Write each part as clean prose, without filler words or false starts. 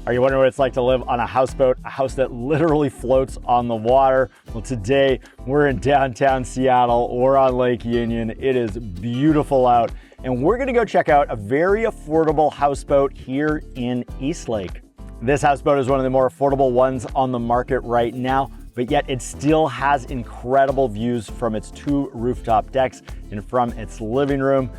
Are you wondering what it's like to live on a houseboat, a house that literally floats on the water? Well, today we're in downtown Seattle or on Lake Union. It is beautiful out, and we're gonna go check out a very affordable houseboat here in Eastlake. This houseboat is one of the more affordable ones on the market right now, but yet it still has incredible views from its 2 rooftop decks and from its living room.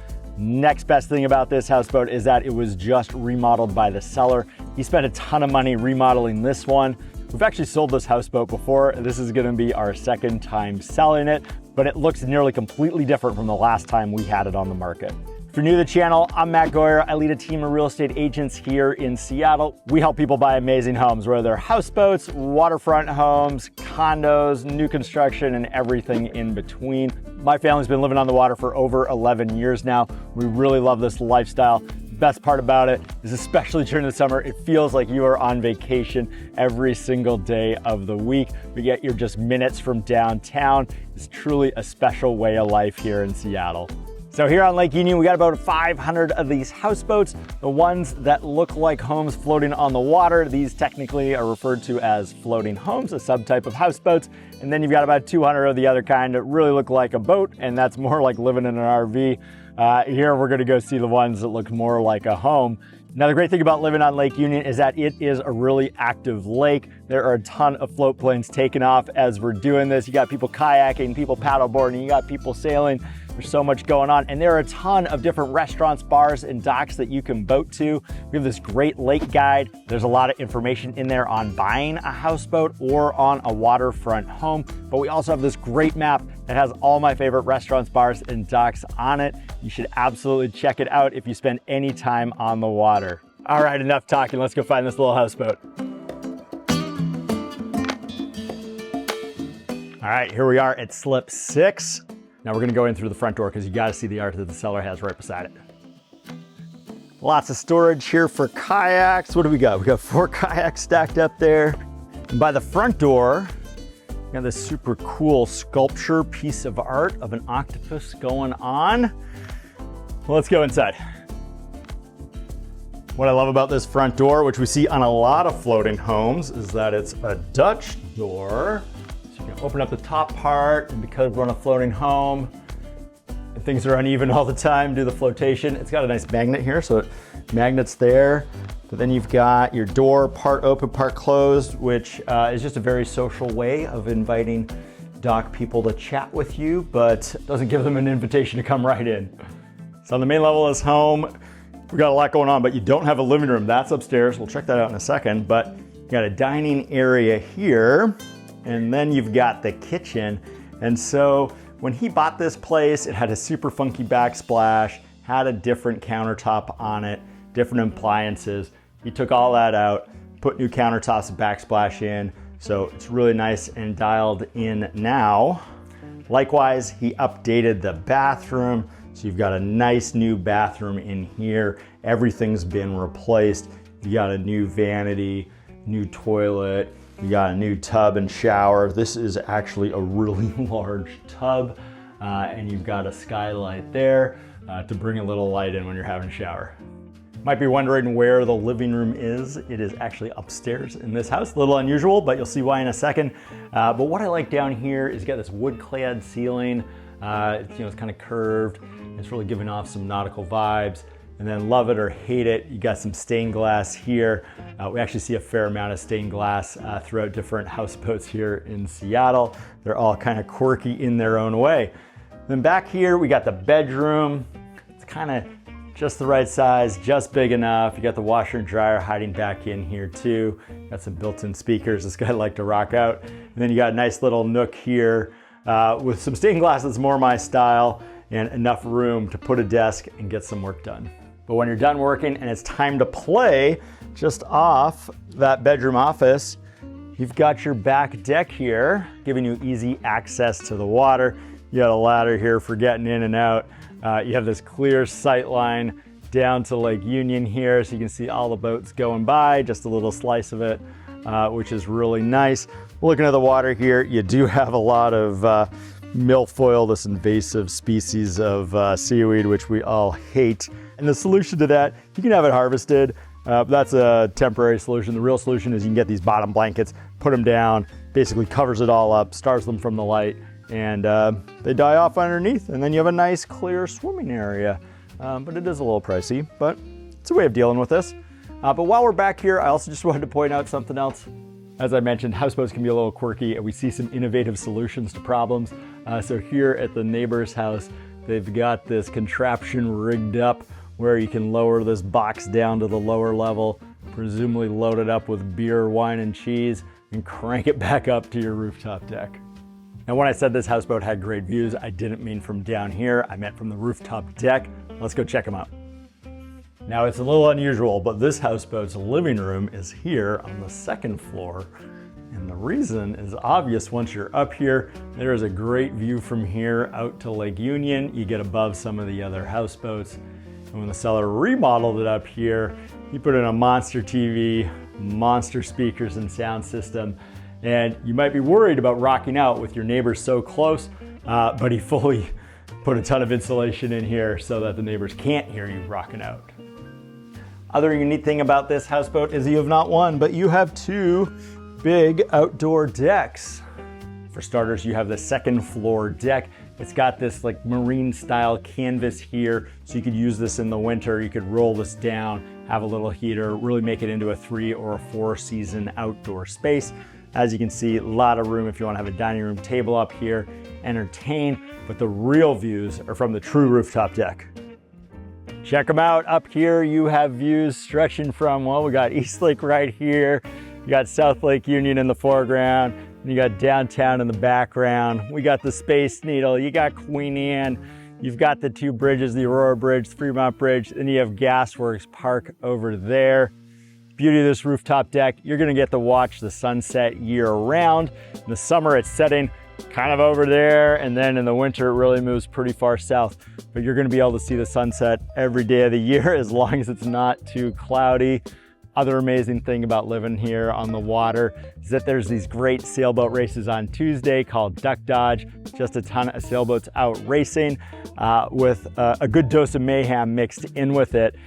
Next best thing about this houseboat is that it was just remodeled by the seller. He spent a ton of money remodeling this one. We've actually sold this houseboat before. This is gonna be our second time selling it, but it looks nearly completely different from the last time we had it on the market. If you're new to the channel, I'm Matt Goyer. I lead a team of real estate agents here in Seattle. We help people buy amazing homes, whether they're houseboats, waterfront homes, condos, new construction, and everything in between. My family's been living on the water for over 11 years now. We really love this lifestyle. Best part about it is, especially during the summer, it feels like you are on vacation every single day of the week, but yet you're just minutes from downtown. It's truly a special way of life here in Seattle. So here on Lake Union, we got about 500 of these houseboats, the ones that look like homes floating on the water. These technically are referred to as floating homes, a subtype of houseboats. And then you've got about 200 of the other kind that really look like a boat, and that's more like living in an RV. Here we're gonna go see the ones that look more like a home. Now, the great thing about living on Lake Union is that it is a really active lake. There are a ton of float planes taking off as we're doing this. You got people kayaking, people paddleboarding, you got people sailing. There's so much going on, and there are a ton of different restaurants, bars, and docks that you can boat to. We have this great lake guide. There's a lot of information in there on buying a houseboat or on a waterfront home, but we also have this great map that has all my favorite restaurants, bars, and docks on it. You should absolutely check it out if you spend any time on the water. All right, enough talking. Let's go find this little houseboat. All right, here we are at slip 6. Now we're gonna go in through the front door because you gotta see the art that the seller has right beside it. Lots of storage here for kayaks. What do we got? We got 4 kayaks stacked up there. And by the front door, we got this super cool sculpture piece of art of an octopus going on. Well, let's go inside. What I love about this front door, which we see on a lot of floating homes, is that it's a Dutch door. So you can open up the top part, and because we're on a floating home, and things are uneven all the time, do the flotation. It's got a nice magnet here, so it magnets there. But then you've got your door, part open, part closed, which is just a very social way of inviting dock people to chat with you, but doesn't give them an invitation to come right in. So on the main level of this home, we got a lot going on, but you don't have a living room. That's upstairs. We'll check that out in a second, but you got a dining area here, and then you've got the kitchen. And so when he bought this place, it had a super funky backsplash, had a different countertop on it, different appliances. He took all that out, put new countertops and backsplash in, so it's really nice and dialed in now. Likewise, he updated the bathroom, so you've got a nice new bathroom in here. Everything's been replaced. You got a new vanity, new toilet, you got a new tub and shower. This is actually a really large tub, and you've got a skylight there to bring a little light in when you're having a shower. Might be wondering where the living room is. It is actually upstairs in this house. A little unusual, but you'll see why in a second. But what I like down here is you got this wood-clad ceiling. It's kind of curved. It's really giving off some nautical vibes. And then love it or hate it, you got some stained glass here. We actually see a fair amount of stained glass throughout different houseboats here in Seattle. They're all kind of quirky in their own way. Then back here, we got the bedroom. It's kind of just the right size, just big enough. You got the washer and dryer hiding back in here too. Got some built-in speakers this guy liked to rock out. And then you got a nice little nook here with some stained glass that's more my style, and enough room to put a desk and get some work done. But when you're done working and it's time to play, just off that bedroom office, you've got your back deck here, giving you easy access to the water. You got a ladder here for getting in and out. You have this clear sight line down to Lake Union here, so you can see all the boats going by, just a little slice of it, which is really nice. Looking at the water here, you do have a lot of milfoil, this invasive species of seaweed, which we all hate. And the solution to that, you can have it harvested. That's a temporary solution. The real solution is you can get these bottom blankets, put them down, basically covers it all up, stars them from the light, and they die off underneath, and then you have a nice clear swimming area. But it is a little pricey, but it's a way of dealing with this. But while we're back here, I also just wanted to point out something else. As I mentioned, houseboats can be a little quirky, and we see some innovative solutions to problems. So here at the neighbor's house, they've got this contraption rigged up where you can lower this box down to the lower level, presumably load it up with beer, wine, and cheese, and crank it back up to your rooftop deck. Now, when I said this houseboat had great views, I didn't mean from down here, I meant from the rooftop deck. Let's go check them out. Now, it's a little unusual, but this houseboat's living room is here on the second floor. And the reason is obvious. Once you're up here, there is a great view from here out to Lake Union. You get above some of the other houseboats. And when the seller remodeled it up here, he put in a monster TV, monster speakers and sound system. And you might be worried about rocking out with your neighbors so close, but he fully put a ton of insulation in here so that the neighbors can't hear you rocking out. Other unique thing about this houseboat is you have not one, but you have two big outdoor decks. For starters, you have the second floor deck. It's got this like marine style canvas here, so you could use this in the winter. You could roll this down, have a little heater, really make it into a 3 or a 4 season outdoor space. As you can see, a lot of room if you want to have a dining room table up here, entertain, but the real views are from the true rooftop deck. Check them out. Up here, you have views stretching from, well, we got Eastlake right here. You got South Lake Union in the foreground. And you got downtown in the background. We got the Space Needle. You got Queen Anne. You've got the two bridges, the Aurora Bridge, the Fremont Bridge. Then you have Gasworks Park over there. Beauty of this rooftop deck, you're gonna get to watch the sunset year round. In the summer, it's setting kind of over there, and then in the winter, it really moves pretty far south. But you're gonna be able to see the sunset every day of the year as long as it's not too cloudy. Other amazing thing about living here on the water is that there's these great sailboat races on Tuesday called Duck Dodge. Just a ton of sailboats out racing with a good dose of mayhem mixed in with it.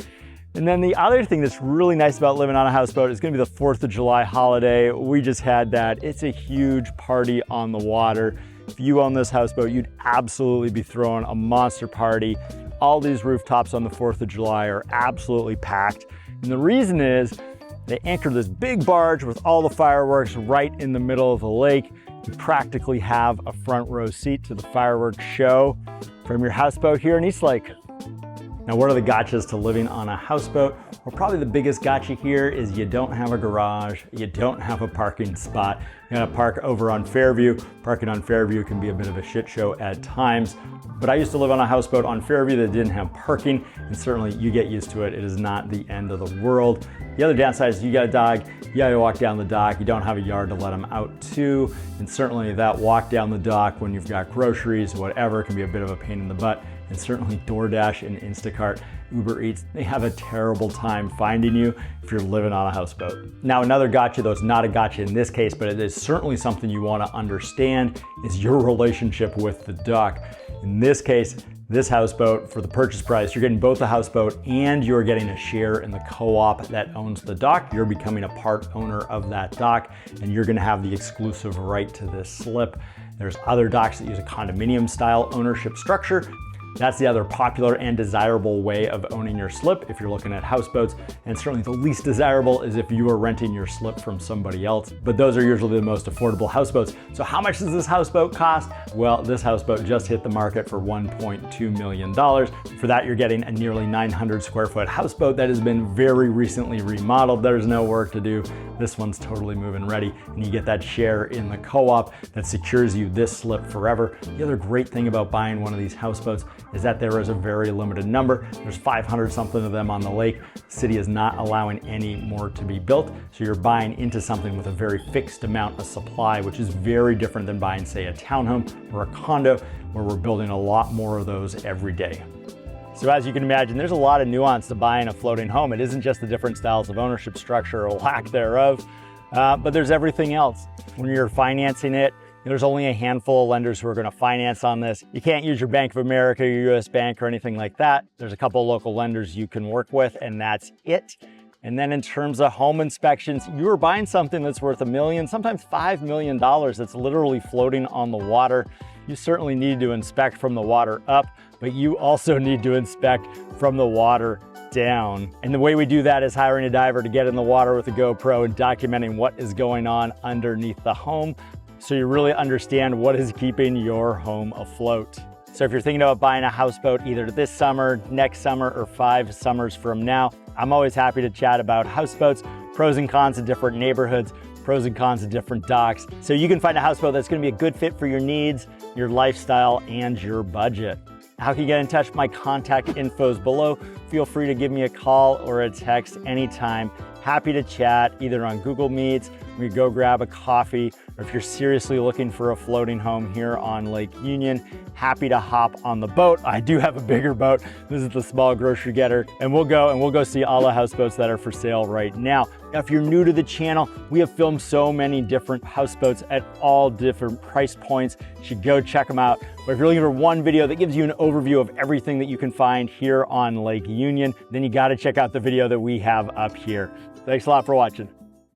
And then the other thing that's really nice about living on a houseboat is gonna be the 4th of July holiday. We just had that. It's a huge party on the water. If you own this houseboat, you'd absolutely be throwing a monster party. All these rooftops on the 4th of July are absolutely packed. And the reason is they anchor this big barge with all the fireworks right in the middle of the lake. You practically have a front row seat to the fireworks show from your houseboat here in Eastlake. Now, what are the gotchas to living on a houseboat? Well, probably the biggest gotcha here is you don't have a garage, you don't have a parking spot. You gotta park over on Fairview. Parking on Fairview can be a bit of a shit show at times, but I used to live on a houseboat on Fairview that didn't have parking, and certainly you get used to it. It is not the end of the world. The other downside is you got a dog, you gotta walk down the dock, you don't have a yard to let them out to, and certainly that walk down the dock when you've got groceries, whatever, can be a bit of a pain in the butt. And certainly DoorDash and Instacart, Uber Eats, they have a terrible time finding you if you're living on a houseboat. Now, another gotcha, though it's not a gotcha in this case, but it is certainly something you want to understand, is your relationship with the dock. In this case, this houseboat, for the purchase price, you're getting both the houseboat and you're getting a share in the co-op that owns the dock. You're becoming a part owner of that dock, and you're gonna have the exclusive right to this slip. There's other docks that use a condominium style ownership structure. That's the other popular and desirable way of owning your slip if you're looking at houseboats, and certainly the least desirable is if you are renting your slip from somebody else, but those are usually the most affordable houseboats. So how much does this houseboat cost? Well, this houseboat just hit the market for $1.2 million. For that, you're getting a nearly 900 square foot houseboat that has been very recently remodeled. There's no work to do. This one's totally move-in ready, and you get that share in the co-op that secures you this slip forever. The other great thing about buying one of these houseboats is that there is a very limited number. There's 500 something of them on the lake. The city is not allowing any more to be built, so you're buying into something with a very fixed amount of supply, which is very different than buying, say, a townhome or a condo, where we're building a lot more of those every day. So as you can imagine, there's a lot of nuance to buying a floating home. It isn't just the different styles of ownership structure or lack thereof, but there's everything else. When you're financing it, there's only a handful of lenders who are going to finance on this. You can't use your Bank of America, your US Bank, or anything like that. There's a couple of local lenders you can work with, and that's it. And then in terms of home inspections, you are buying something that's worth $1 million, sometimes $5 million that's literally floating on the water. You certainly need to inspect from the water up, but you also need to inspect from the water down. And the way we do that is hiring a diver to get in the water with a GoPro and documenting what is going on underneath the home, so you really understand what is keeping your home afloat. So if you're thinking about buying a houseboat either this summer, next summer, or 5 summers from now, I'm always happy to chat about houseboats, pros and cons of different neighborhoods, pros and cons of different docks, so you can find a houseboat that's gonna be a good fit for your needs, your lifestyle, and your budget. How can you get in touch? My contact info is below. Feel free to give me a call or a text anytime. Happy to chat either on Google Meets, we go grab a coffee, or if you're seriously looking for a floating home here on Lake Union, happy to hop on the boat. I do have a bigger boat. This is the small grocery getter, and we'll go see all the houseboats that are for sale right now. Now, if you're new to the channel, we have filmed so many different houseboats at all different price points. You should go check them out. But if you're looking for one video that gives you an overview of everything that you can find here on Lake Union, then you gotta check out the video that we have up here. Thanks a lot for watching.